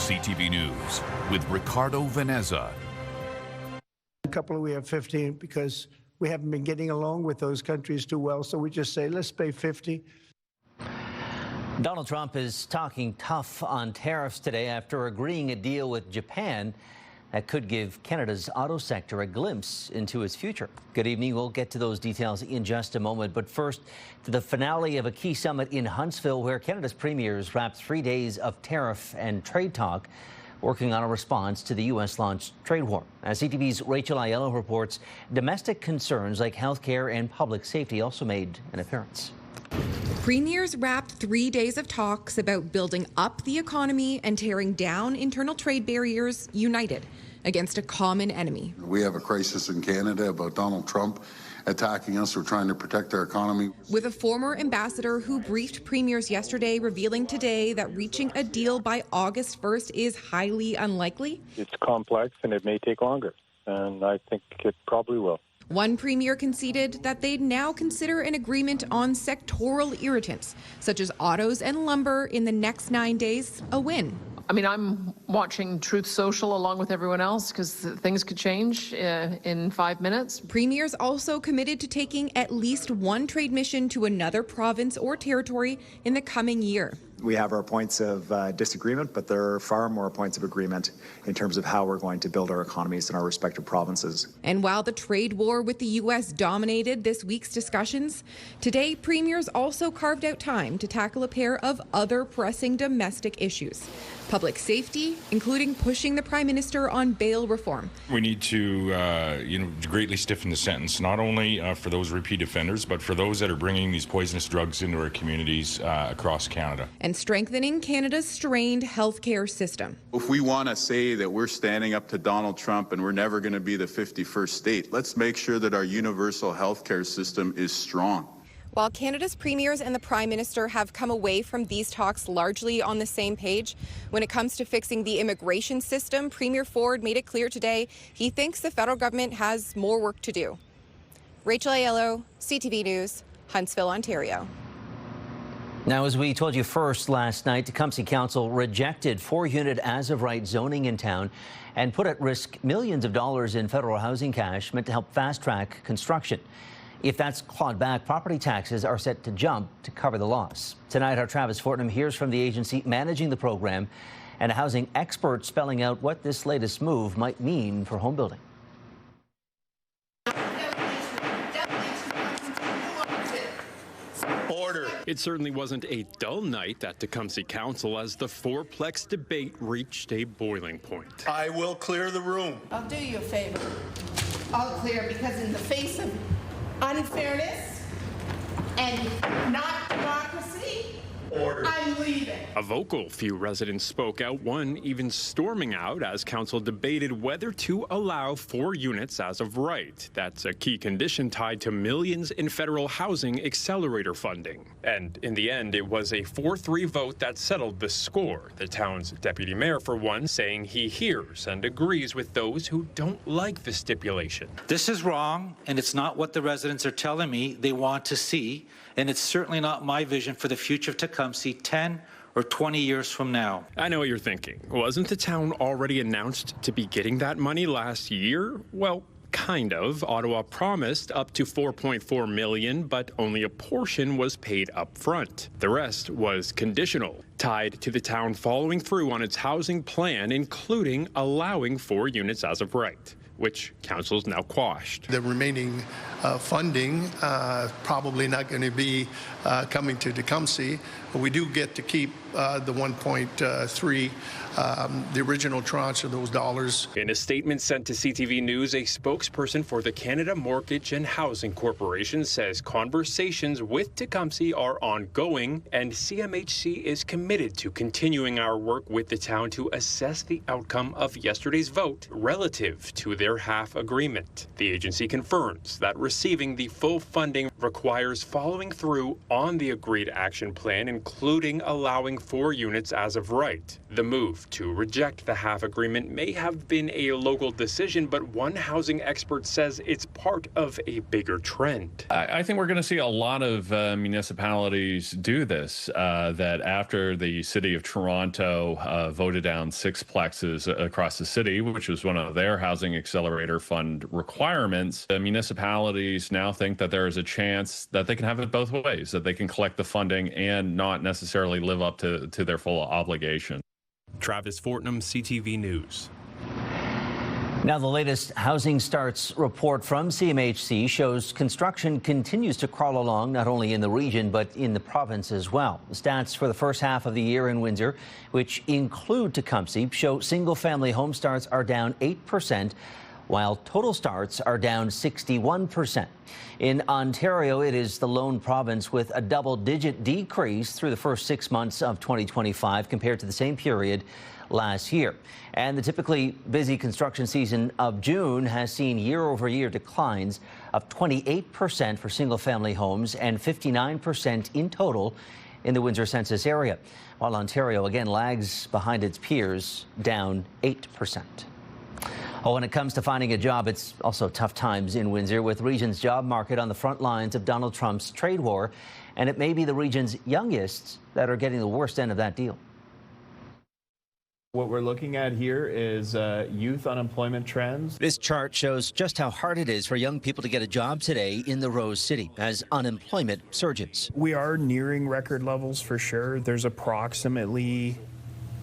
CTV News with Ricardo, Veneza. A couple we have 15 because we haven't been getting along with those countries too well, so we just say let's pay 50. Donald Trump is talking tough on tariffs today after agreeing a deal with Japan that could give Canada's auto sector a glimpse into its future. Good evening. We'll get to those details in just a moment. But first, to the finale of a key summit in Huntsville, where Canada's premiers wrapped 3 days of tariff and trade talk, working on a response to the U.S.-launched trade war. As CTV's Rachel Aiello reports, domestic concerns like healthcare and public safety also made an appearance. Premiers wrapped 3 days of talks about building up the economy and tearing down internal trade barriers united against a common enemy. We have a crisis in Canada about Donald Trump attacking us. We're trying to protect our economy. With a former ambassador who briefed premiers yesterday, revealing today that reaching a deal by August 1st is highly unlikely. It's complex and it may take longer, and I think it probably will. One premier conceded that they'd now consider an agreement on sectoral irritants, such as autos and lumber, in the next 9 days, a win. I mean, I'm watching Truth Social along with everyone else because things could change in 5 minutes. Premiers also committed to taking at least one trade mission to another province or territory in the coming year. We have our points of disagreement, but there are far more points of agreement in terms of how we're going to build our economies in our respective provinces. And while the trade war with the U.S. dominated this week's discussions, today premiers also carved out time to tackle a pair of other pressing domestic issues. Public safety, including pushing the Prime Minister on bail reform. We need to, greatly stiffen the sentence, not only for those repeat offenders, but for those that are bringing these poisonous drugs into our communities across Canada. And strengthening Canada's strained healthcare system. If we want to say that we're standing up to Donald Trump and we're never going to be the 51st state, let's make sure that our universal healthcare system is strong. While Canada's premiers and the Prime Minister have come away from these talks largely on the same page, when it comes to fixing the immigration system, Premier Ford made it clear today he thinks the federal government has more work to do. Rachel Aiello, CTV News, Huntsville, Ontario. Now, as we told you first last night, Tecumseh Council rejected 4-unit as-of-right zoning in town and put at risk millions of dollars in federal housing cash meant to help fast-track construction. If that's clawed back, property taxes are set to jump to cover the loss. Tonight, our Travis Fortnum hears from the agency managing the program and a housing expert spelling out what this latest move might mean for home building. Order. It certainly wasn't a dull night at Tecumseh Council as the fourplex debate reached a boiling point. I will clear the room. I'll do you a favor. I'll clear, because in the face of unfairness and not democracy, order. I'm leaving. A vocal few residents spoke out, one even storming out as council debated whether to allow 4 units as of right. That's a key condition tied to millions in federal housing accelerator funding. And in the end, it was a 4-3 vote that settled the score. The town's deputy mayor, for one, saying he hears and agrees with those who don't like the stipulation. This is wrong, and it's not what the residents are telling me they want to see, and it's certainly not my vision for the future of Tecumseh 10 or 20 years from now. I know what you're thinking. Wasn't the town already announced to be getting that money last year? Well, kind of. Ottawa promised up to $4.4 million, but only a portion was paid up front. The rest was conditional, tied to the town following through on its housing plan, including allowing 4 units as of right, which council's now quashed. The remaining funding probably not going to be coming to Tecumseh, but we do get to keep the 1.3, the original tranche of those dollars. In a statement sent to CTV News, a spokesperson for the Canada Mortgage and Housing Corporation says conversations with Tecumseh are ongoing, and CMHC is committed to continuing our work with the town to assess the outcome of yesterday's vote relative to their half agreement. The agency confirms that receiving the full funding requires following through on the agreed action plan, including allowing 4 units as of right. The move Health to reject the half agreement may have been a local decision, but one housing expert says it's part of a bigger trend. I think we're going to see a lot of municipalities do this, that after the city of Toronto voted down 6 plexes across the city, which was one of their Housing Accelerator Fund requirements, the municipalities now think that there is a chance that they can have it both ways, that they can collect the funding and not necessarily live up to their full obligation. Travis Fortnum, CTV News. Now, the latest housing starts report from CMHC shows construction continues to crawl along, not only in the region, but in the province as well. The stats for the first half of the year in Windsor, which include Tecumseh, show single-family home starts are down 8%, while total starts are down 61%. In Ontario, it is the lone province with a double-digit decrease through the first 6 months of 2025 compared to the same period last year. And the typically busy construction season of June has seen year-over-year declines of 28% for single-family homes and 59% in total in the Windsor census area, while Ontario again lags behind its peers, down 8%. When it comes to finding a job, it's also tough times in Windsor, with the region's job market on the front lines of Donald Trump's trade war, and it may be the region's youngest that are getting the worst end of that deal. What we're looking at here is youth unemployment trends. This chart shows just how hard it is for young people to get a job today in the Rose City as unemployment surges. We are nearing record levels for sure. There's approximately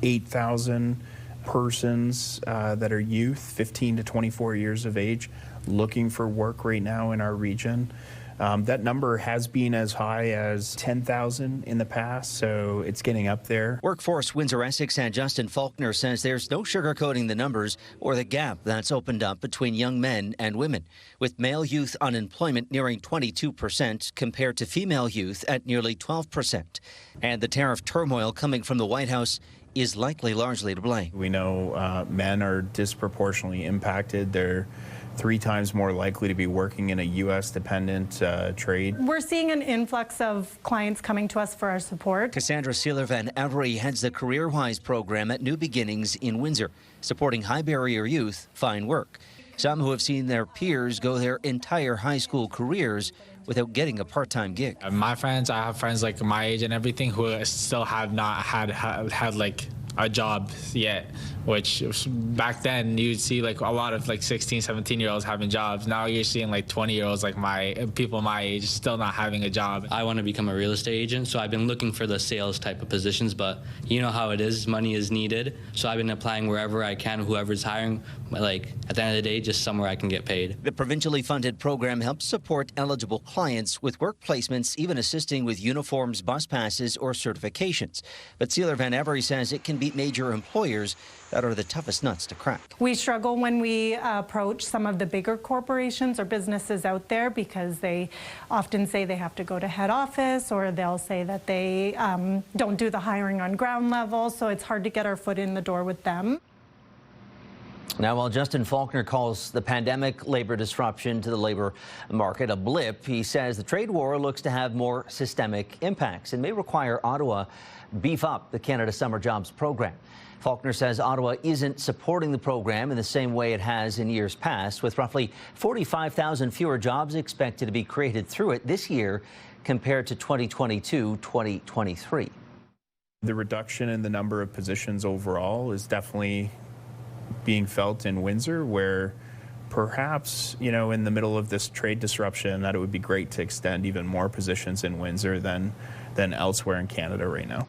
8,000 persons that are youth, 15 to 24 years of age, looking for work right now in our region. That number has been as high as 10,000 in the past, so it's getting up there. Workforce Windsor Essex and Justin Faulkner says there's no sugarcoating the numbers or the gap that's opened up between young men and women, with male youth unemployment nearing 22% compared to female youth at nearly 12%. And the tariff turmoil coming from the White House is likely largely to blame. We know men are disproportionately impacted. They're 3 times more likely to be working in a U.S.-dependent trade. We're seeing an influx of clients coming to us for our support. Cassandra Seeler Van Erie heads the CareerWise program at New Beginnings in Windsor, supporting high-barrier youth find work. Some who have seen their peers go their entire high school careers without getting a part-time gig. My friends, I have friends like my age and everything who still have not had like a job yet, which back then you'd see like a lot of like 16, 17-year-olds having jobs. Now you're seeing like 20-year-olds, like people my age, still not having a job. I want to become a real estate agent, so I've been looking for the sales type of positions, but you know how it is, money is needed. So I've been applying wherever I can, whoever's hiring, like at the end of the day, just somewhere I can get paid. The provincially funded program helps support eligible clients with work placements, even assisting with uniforms, bus passes, or certifications. But Seeler Van Erie says it can be major employers that are the toughest nuts to crack. We struggle when we approach some of the bigger corporations or businesses out there because they often say they have to go to head office, or they'll say that they don't do the hiring on ground level, so it's hard to get our foot in the door with them. Now, while Justin Faulkner calls the pandemic labor disruption to the labor market a blip, he says the trade war looks to have more systemic impacts and may require Ottawa beef up the Canada Summer Jobs program. Faulkner says Ottawa isn't supporting the program in the same way it has in years past, with roughly 45,000 fewer jobs expected to be created through it this year compared to 2022-2023. The reduction in the number of positions overall is definitely being felt in Windsor, where perhaps, you know, in the middle of this trade disruption, that it would be great to extend even more positions in Windsor than elsewhere in Canada right now.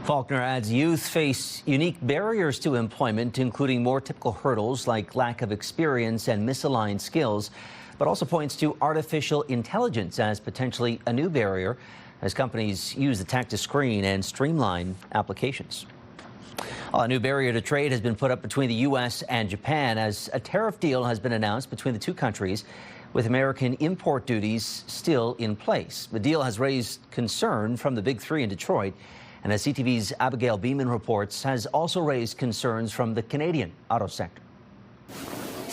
Faulkner adds youth face unique barriers to employment, including more typical hurdles like lack of experience and misaligned skills, but also points to artificial intelligence as potentially a new barrier as companies use the tech to screen and streamline applications. A new barrier to trade has been put up between the U.S. and Japan as a tariff deal has been announced between the two countries, with American import duties still in place. The deal has raised concern from the Big Three in Detroit, and as CTV's Abigail Beeman reports, has also raised concerns from the Canadian auto sector.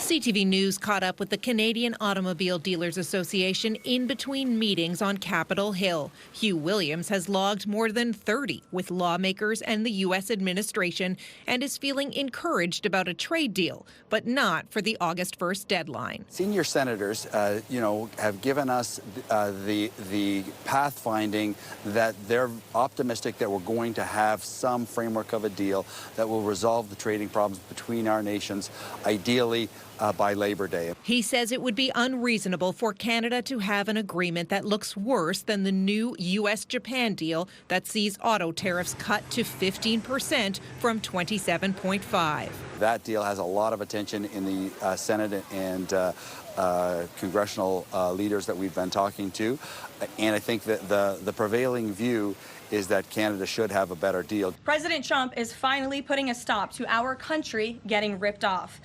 CTV News caught up with the Canadian Automobile Dealers Association in between meetings on Capitol Hill. Hugh Williams has logged more than 30 with lawmakers and the U.S. administration and is feeling encouraged about a trade deal, but not for the August 1st deadline. Senior senators, have given us the pathfinding that they're optimistic that we're going to have some framework of a deal that will resolve the trading problems between our nations, ideally by Labor Day. He says it would be unreasonable for Canada to have an agreement that looks worse than the new U.S.-Japan deal that sees auto tariffs cut to 15% from 27.5%. That deal has a lot of attention in the Senate and congressional leaders that we've been talking to, and I think that the prevailing view is that Canada should have a better deal. President Trump is finally putting a stop to our country getting ripped off.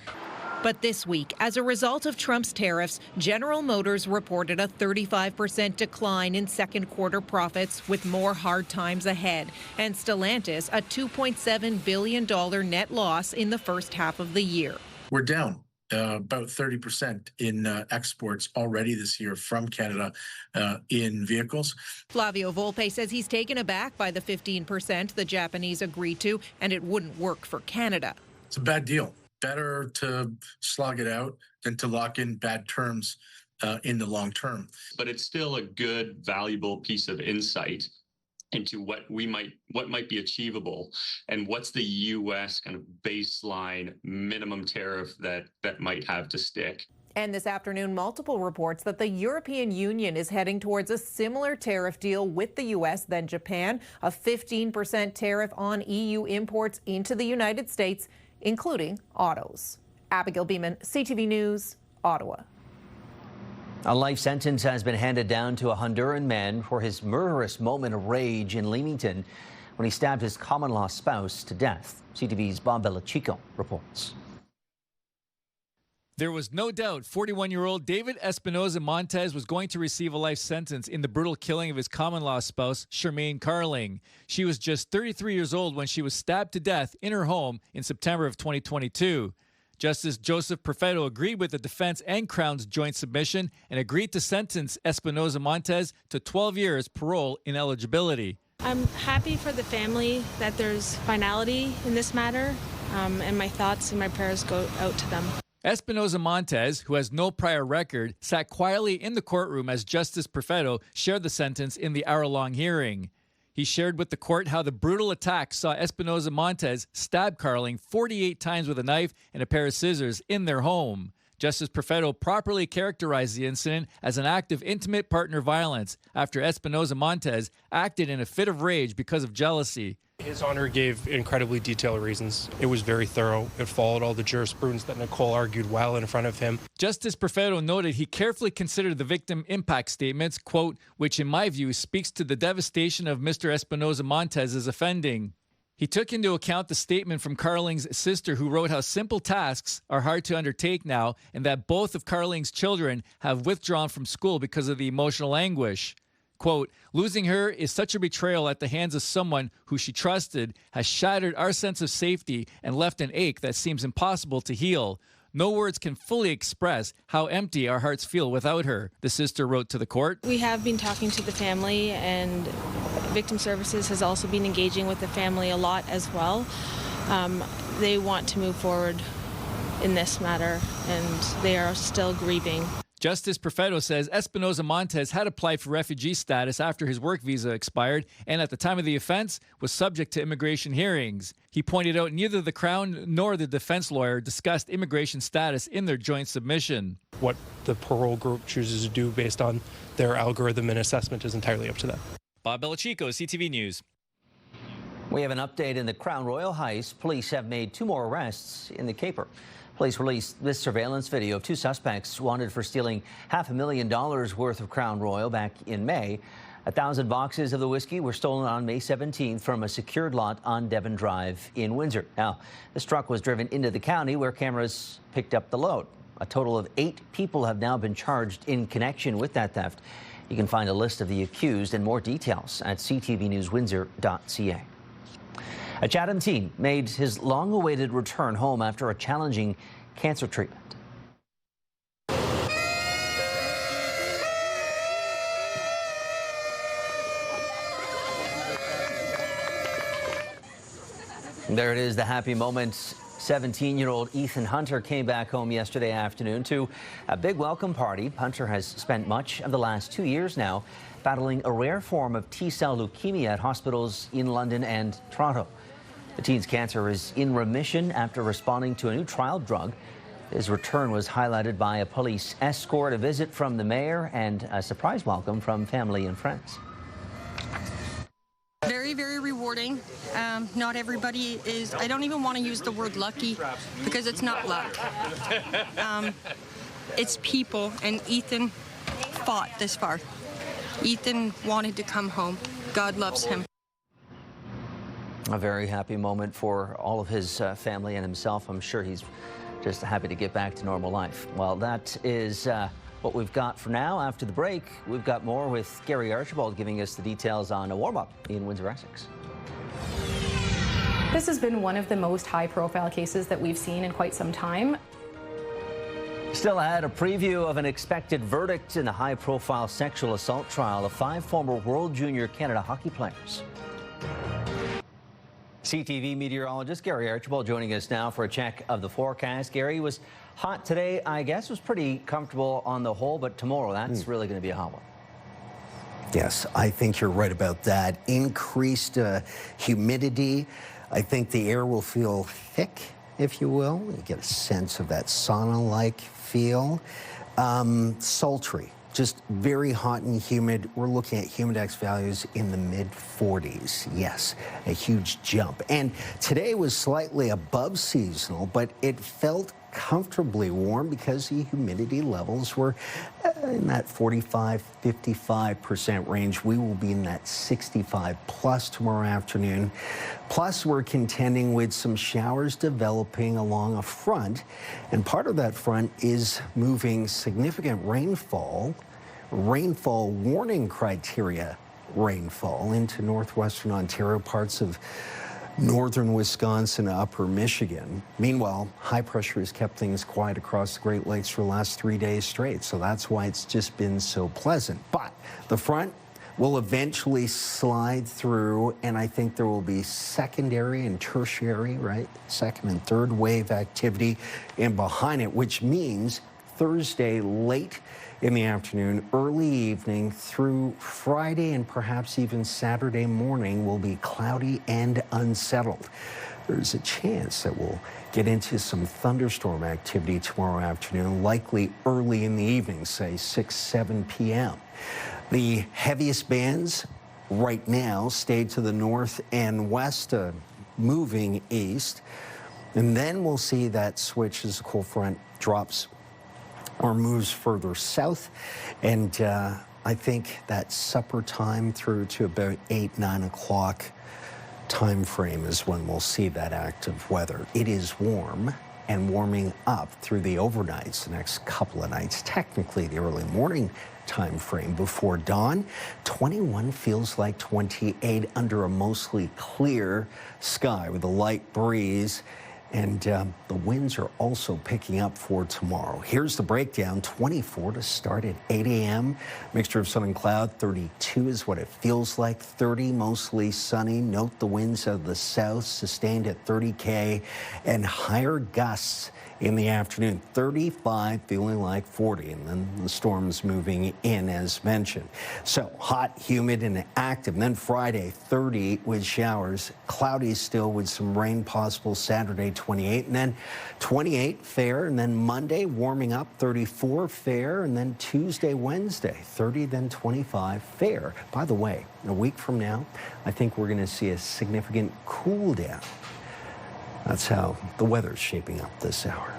But this week, as a result of Trump's tariffs, General Motors reported a 35% decline in second quarter profits with more hard times ahead, and Stellantis a $2.7 billion net loss in the first half of the year. We're down about 30% in exports already this year from Canada in vehicles. Flavio Volpe says he's taken aback by the 15% the Japanese agreed to, and it wouldn't work for Canada. It's a bad deal. Better to slog it out than to lock in bad terms in the long term. But it's still a good, valuable piece of insight into what might be achievable and what's the U.S. kind of baseline minimum tariff that might have to stick. And this afternoon, multiple reports that the European Union is heading towards a similar tariff deal with the U.S. than Japan, a 15% tariff on EU imports into the United States, including autos. Abigail Beeman, CTV News, Ottawa. A life sentence has been handed down to a Honduran man for his murderous moment of rage in Leamington when he stabbed his common-law spouse to death. CTV's Bob Belichico reports. There was no doubt 41-year-old David Espinoza Montez was going to receive a life sentence in the brutal killing of his common-law spouse, Charmaine Carling. She was just 33 years old when she was stabbed to death in her home in September of 2022. Justice Joseph Perfetto agreed with the defense and Crown's joint submission and agreed to sentence Espinoza Montez to 12 years parole ineligibility. I'm happy for the family that there's finality in this matter, and my thoughts and my prayers go out to them. Espinoza Montez, who has no prior record, sat quietly in the courtroom as Justice Perfetto shared the sentence in the hour-long hearing. He shared with the court how the brutal attack saw Espinoza Montez stab Carling 48 times with a knife and a pair of scissors in their home. Justice Perfetto properly characterized the incident as an act of intimate partner violence after Espinoza Montez acted in a fit of rage because of jealousy. His Honor gave incredibly detailed reasons. It was very thorough. It followed all the jurisprudence that Nicole argued well in front of him. Justice Perfetto noted he carefully considered the victim impact statements, quote, which in my view speaks to the devastation of Mr. Espinoza Montez's offending. He took into account the statement from Carling's sister who wrote how simple tasks are hard to undertake now and that both of Carling's children have withdrawn from school because of the emotional anguish. Quote, losing her is such a betrayal at the hands of someone who she trusted, has shattered our sense of safety and left an ache that seems impossible to heal. No words can fully express how empty our hearts feel without her, the sister wrote to the court. We have been talking to the family, and Victim Services has also been engaging with the family a lot as well. They want to move forward in this matter, and they are still grieving. Justice Perfetto says Espinoza Montez had applied for refugee status after his work visa expired and at the time of the offense was subject to immigration hearings. He pointed out neither the Crown nor the defense lawyer discussed immigration status in their joint submission. What the parole group chooses to do based on their algorithm and assessment is entirely up to them. Bob Belichico, CTV News. We have an update in the Crown Royal heist. Police have made 2 more arrests in the caper. Police released this surveillance video of 2 suspects wanted for stealing $500,000 worth of Crown Royal back in May. 1,000 boxes of the whiskey were stolen on May 17th from a secured lot on Devon Drive in Windsor. Now, this truck was driven into the county where cameras picked up the load. A total of 8 people have now been charged in connection with that theft. You can find a list of the accused and more details at ctvnewswindsor.ca. A Chatham teen made his long-awaited return home after a challenging cancer treatment. There it is, the happy moment. 17-year-old Ethan Hunter came back home yesterday afternoon to a big welcome party. Hunter has spent much of the last 2 years now battling a rare form of T-cell leukemia at hospitals in London and Toronto. The teen's cancer is in remission after responding to a new trial drug. His return was highlighted by a police escort, a visit from the mayor, and a surprise welcome from family and friends. Very, very rewarding. Not everybody is, I don't even want to use the word lucky because it's not luck. It's people, and Ethan fought this far. Ethan wanted to come home. God loves him. A very happy moment for all of his family and himself. I'm sure he's just happy to get back to normal life. Well, that is what we've got for now. After the break, we've got more with Gary Archibald giving us the details on a warm-up in Windsor, Essex. This has been one of the most high-profile cases that we've seen in quite some time. Still ahead, a preview of an expected verdict in the high-profile sexual assault trial of 5 former World Junior Canada hockey players. CTV meteorologist Gary Archibald joining us now for a check of the forecast. Gary, was hot today. I guess was pretty comfortable on the whole, but tomorrow, that's really going to be a hot one. Yes, I think you're right about that. Increased humidity. I think the air will feel thick, if you will. You get a sense of that sauna-like feel. Sultry. Just very hot and humid. We're looking at humidex values in the mid-40s. Yes, a huge jump. And today was slightly above seasonal, but it felt comfortably warm because the humidity levels were in that 45-55% range. We will be in that 65 plus tomorrow afternoon. Plus, we're contending with some showers developing along a front, and part of that front is moving significant rainfall warning criteria rainfall into northwestern Ontario, parts of northern Wisconsin, upper Michigan. Meanwhile, high pressure has kept things quiet across the Great Lakes for the last 3 days straight, so that's why it's just been so pleasant. But the front will eventually slide through, and I think there will be secondary and tertiary, right? Second and third wave activity in behind it, which means Thursday late in the afternoon, early evening through Friday and perhaps even Saturday morning will be cloudy and unsettled. There's a chance that we'll get into some thunderstorm activity tomorrow afternoon, likely early in the evening, say 6-7 p.m. The heaviest bands right now stay to the north and west, moving east. And then we'll see that switch as the cold front drops or moves further south. And I think that supper time through to about 8-9 o'clock time frame is when we'll see that active weather. It is warm and warming up through the overnights, the next couple of nights, technically the early morning time frame before dawn. 21 feels like 28 under a mostly clear sky with a light breeze. And the winds are also picking up for tomorrow. Here's the breakdown. 24 to start at 8 a.m. Mixture of sun and cloud. 32 is what it feels like. 30 mostly sunny. Note the winds of the south sustained at 30 and higher gusts in the afternoon. 35 feeling like 40, and then the storms moving in as mentioned. So hot, humid, and active. And then Friday, 30 with showers. Cloudy still with some rain possible. Saturday, 28, and then 28 fair, and then Monday warming up, 34 fair, and then Tuesday, Wednesday, 30, then 25 fair. By the way, a week from now, I think we're going to see a significant cool down. That's how the weather's shaping up this hour.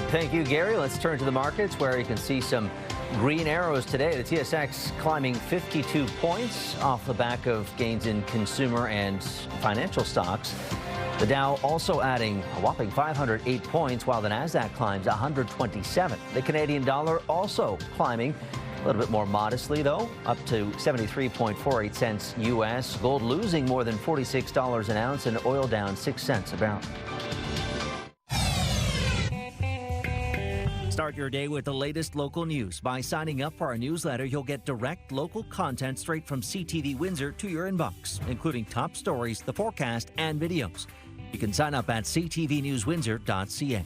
Thank you, Gary. Let's turn to the markets where you can see some green arrows today. The TSX climbing 52 points off the back of gains in consumer and financial stocks. The Dow also adding a whopping 508 points, while the Nasdaq climbs 127. The Canadian dollar also climbing a little bit more modestly, though, up to 73.48 cents U.S. Gold losing more than $46 an ounce, and oil down 6 cents a barrel. Start your day with the latest local news. By signing up for our newsletter, you'll get direct local content straight from CTV Windsor to your inbox, including top stories, the forecast, and videos. You can sign up at ctvnewswindsor.ca.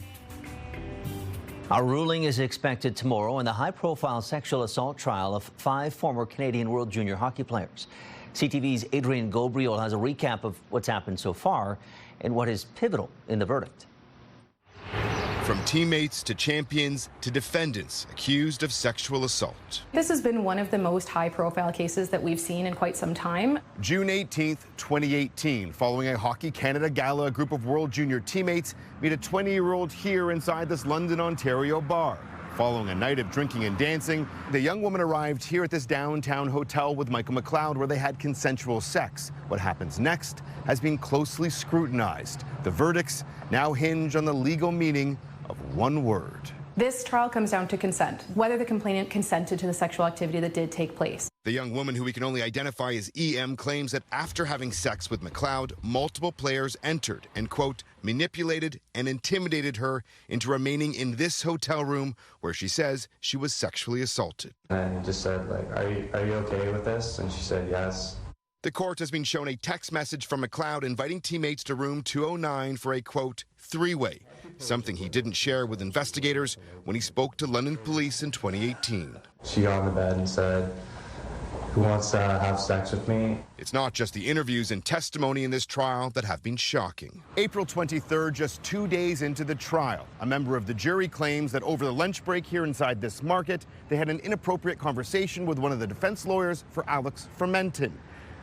A ruling is expected tomorrow in the high-profile sexual assault trial of 5 former Canadian World Junior hockey players. CTV's Adrian Gobriel has a recap of what's happened so far and what is pivotal in the verdict. From teammates to champions to defendants accused of sexual assault. This has been one of the most high-profile cases that we've seen in quite some time. June 18th, 2018, following a Hockey Canada gala, a group of World Junior teammates meet a 20-year-old here inside this London, Ontario bar. Following a night of drinking and dancing, the young woman arrived here at this downtown hotel with Michael McLeod, where they had consensual sex. What happens next has been closely scrutinized. The verdicts now hinge on the legal meaning of one word. This trial comes down to consent, whether the complainant consented to the sexual activity that did take place. The young woman, who we can only identify as EM, claims that after having sex with McLeod, multiple players entered and, quote, manipulated and intimidated her into remaining in this hotel room where she says she was sexually assaulted. And just said, like, are you okay with this? And she said yes. The court has been shown a text message from McLeod inviting teammates to room 209 for a, quote, three-way, something he didn't share with investigators when he spoke to London police in 2018. She got on the bed and said, who wants to have sex with me? It's not just the interviews and testimony in this trial that have been shocking. April 23rd, just 2 days into the trial, a member of the jury claims that over the lunch break here inside this market, they had an inappropriate conversation with one of the defense lawyers for Alex Fermenton.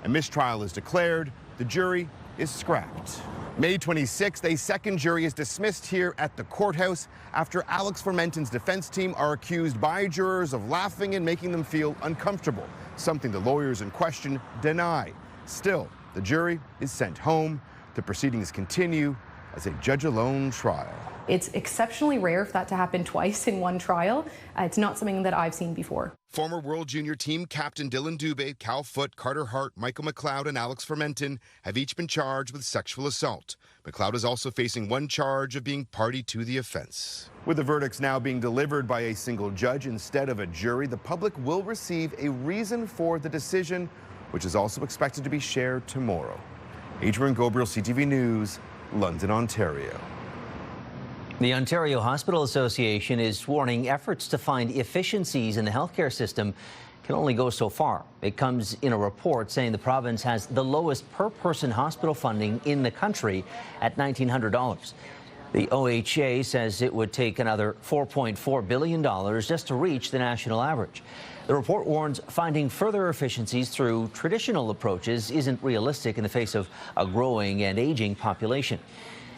A mistrial is declared. The jury is scrapped. May 26th, a second jury is dismissed here at the courthouse after Alex Fermenton's defense team are accused by jurors of laughing and making them feel uncomfortable, something the lawyers in question deny. Still, the jury is sent home. The proceedings continue as a judge-alone trial. It's exceptionally rare for that to happen twice in one trial. It's not something that I've seen before. Former World Junior team captain Dylan Dubé, Cal Foote, Carter Hart, Michael McLeod, and Alex Fermenton have each been charged with sexual assault. McLeod is also facing one charge of being party to the offense. With the verdicts now being delivered by a single judge instead of a jury, the public will receive a reason for the decision, which is also expected to be shared tomorrow. Adrian Gobriel, CTV News, London, Ontario. The Ontario Hospital Association is warning efforts to find efficiencies in the healthcare system can only go so far. It comes in a report saying the province has the lowest per-person hospital funding in the country at $1,900. The OHA says it would take another $4.4 billion just to reach the national average. The report warns finding further efficiencies through traditional approaches isn't realistic in the face of a growing and aging population.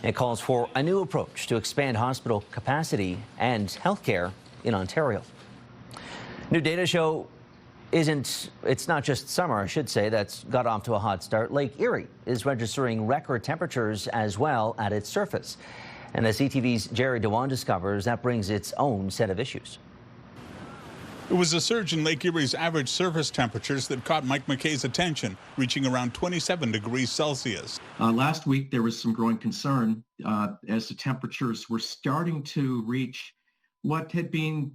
It calls for a new approach to expand hospital capacity and healthcare in Ontario. New data show it's not just summer, I should say, that's got off to a hot start. Lake Erie is registering record temperatures as well at its surface. And as CTV's Jerry Dewan discovers, that brings its own set of issues. It was a surge in Lake Erie's average surface temperatures that caught Mike McKay's attention, reaching around 27 degrees Celsius. Last week, there was some growing concern as the temperatures were starting to reach what had been,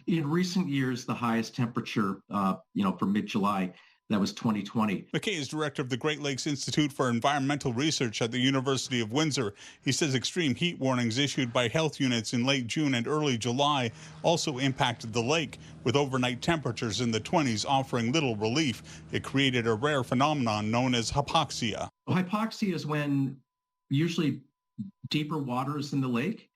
in recent years, the highest temperature, for mid-July. That was 2020. McKay is director of the Great Lakes Institute for Environmental Research at the University of Windsor. He says extreme heat warnings issued by health units in late June and early July also impacted the lake, with overnight temperatures in the 20s offering little relief. It created a rare phenomenon known as hypoxia. Hypoxia is when usually deeper waters in the lake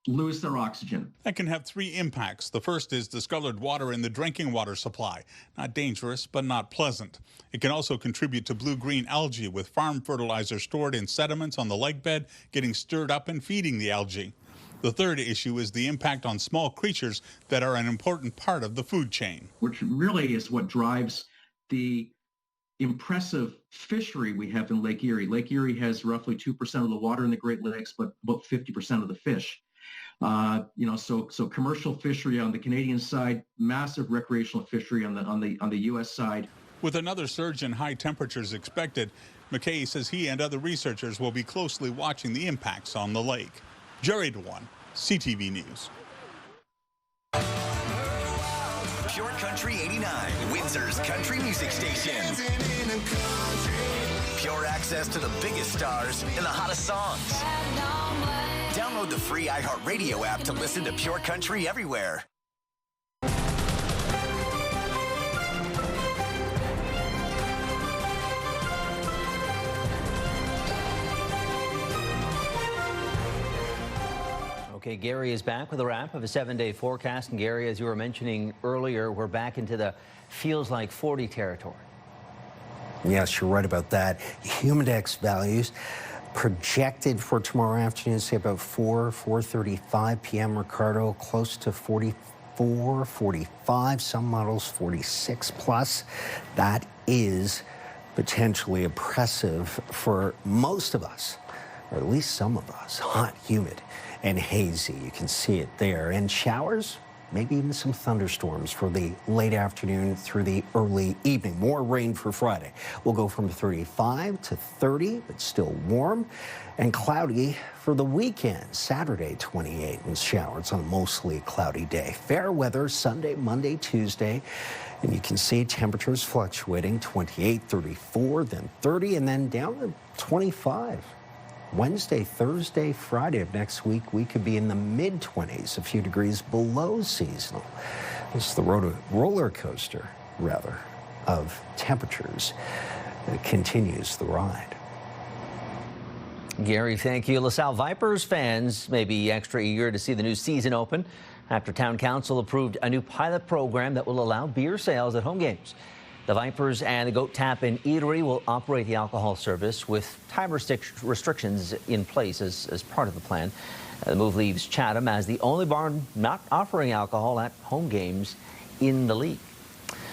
lose their oxygen. That can have three impacts. The first is discolored water in the drinking water supply. Not dangerous, but not pleasant. It can also contribute to blue-green algae, with farm fertilizer stored in sediments on the lake bed getting stirred up and feeding the algae. The third issue is the impact on small creatures that are an important part of the food chain. Which really is what drives the impressive fishery we have in Lake Erie. Lake Erie has roughly 2% of the water in the Great Lakes, but about 50% of the fish. So commercial fishery on the Canadian side, massive recreational fishery on the U.S. side. With another surge in high temperatures expected, McKay says he and other researchers will be closely watching the impacts on the lake. Jerry Dewan, CTV News. Pure Country 89, Windsor's country music station. Pure access to the biggest stars and the hottest songs. Download the free iHeartRadio app to listen to Pure Country everywhere. Okay, Gary is back with a wrap of a 7-day forecast. And Gary, as you were mentioning earlier, we're back into the feels like 40 territory. Yes, you're right about that. Humidex values projected for tomorrow afternoon, say about 4:35 p.m. Ricardo, close to 44, 45, some models 46 plus. That is potentially oppressive for most of us, or at least some of us. Hot, humid, and hazy. You can see it there. And showers, maybe even some thunderstorms for the late afternoon through the early evening. More rain for Friday. We'll go from 35 to 30, but still warm and cloudy for the weekend. Saturday, 28, and showers on a mostly cloudy day. Fair weather Sunday, Monday, Tuesday. And you can see temperatures fluctuating 28, 34, then 30, and then down to 25. Wednesday, Thursday, Friday of next week, we could be in the mid-20s, a few degrees below seasonal. It's the roller coaster, rather, of temperatures that continues the ride. Gary, thank you. LaSalle Vipers fans may be extra eager to see the new season open after Town Council approved a new pilot program that will allow beer sales at home games. The Vipers and the Goat Tap in Erie will operate the alcohol service with time restrictions in place as part of the plan. The move leaves Chatham as the only barn not offering alcohol at home games in the league.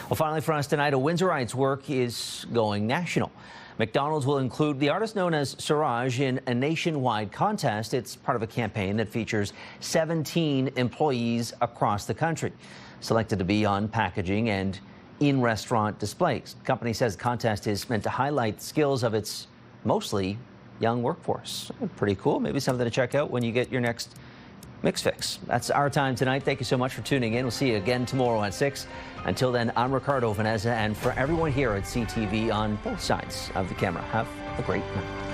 Well, finally for us tonight, a Windsorites work is going national. McDonald's will include the artist known as Siraj in a nationwide contest. It's part of a campaign that features 17 employees across the country, selected to be on packaging and in-restaurant displays. The company says the contest is meant to highlight the skills of its mostly young workforce. Pretty cool. Maybe something to check out when you get your next Mix Fix. That's our time tonight. Thank you so much for tuning in. We'll see you again tomorrow at 6. Until then, I'm Ricardo, Veneza, and for everyone here at CTV on both sides of the camera, have a great night.